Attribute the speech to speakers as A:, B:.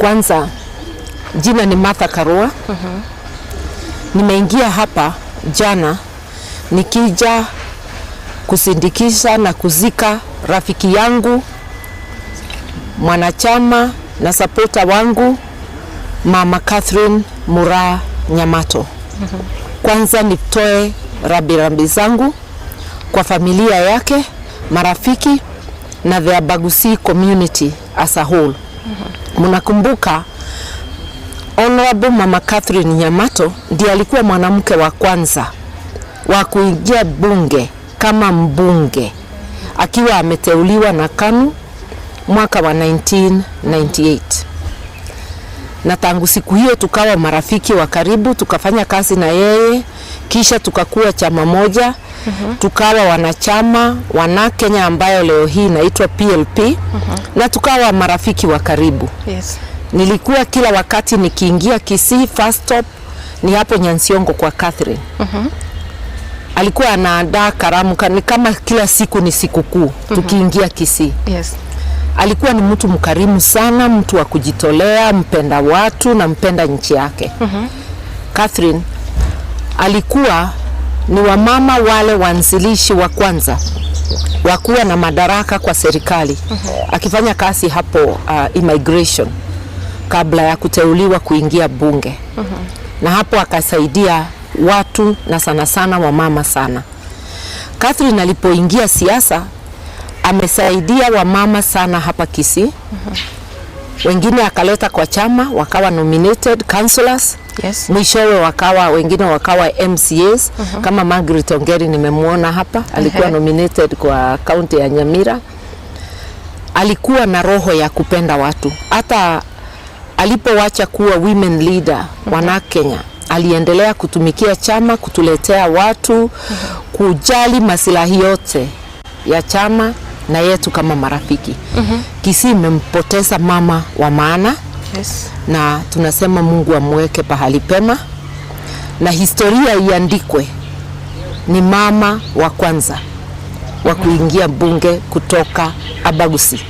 A: Kwanza jina ni Martha Karua. Nimeingia hapa jana nikija kusindikisha na kuzika rafiki yangu, mwanachama na supporter wangu, Mama Catherine Mura Nyamato. Kwanza nitoe rambirambi zangu kwa familia yake, marafiki na the Abagusi community as a whole. Mnakumbuka Honorable Mama Catherine Nyamato ndiye alikuwa mwanamke wa kwanza wa kuingia bunge kama mbunge akiwa ameteuliwa na KANU mwaka wa 1998. Na tangu siku hiyo tukawa marafiki wa karibu, tukafanya kazi na yeye, kisha tukakuwa chama moja, tukawa wanachama wana Kenya ambayo leo hii inaitwa PLP, na tukawa marafiki wa karibu.
B: Yes.
A: Nilikuwa kila wakati nikiingia Kisii, first stop ni hapo Nyansiongo kwa Catherine. Alikuwa anaandaa karamu ni kama kila siku ni sikukuu tukiingia Kisii.
B: Yes.
A: Alikuwa ni mtu mkarimu sana, mtu wa kujitolea, mpenda watu na mpenda nchi yake. Catherine alikuwa ni wamama wale waanzilishi wa kwanza wakuwa na madaraka kwa serikali, akifanya kazi hapo immigration kabla ya kuteuliwa kuingia bunge. Na hapo akasaidia watu na sana sana wamama sana. Catherine alipoingia siasa amesaidia wamama sana hapa Kisii. Wengine akaleta kwa chama, wakawa nominated councillors.
B: Yes.
A: Mwishowe wengine wakawa MCAs. Kama Margaret Ongeri nimemuona hapa, alikuwa nominated kwa county ya Nyamira. Alikuwa na roho ya kupenda watu. Hata alipowacha kuwa women leader wana Kenya, aliendelea kutumikia chama, kutuletea watu, kujali maslahi yote ya chama na yetu kama marafiki. Kisii imempoteza mama wa maana.
B: Yes.
A: Na tunasema Mungu amweke pahali pema na historia iandikwe ni mama wa kwanza wa kuingia bunge kutoka Abagusi.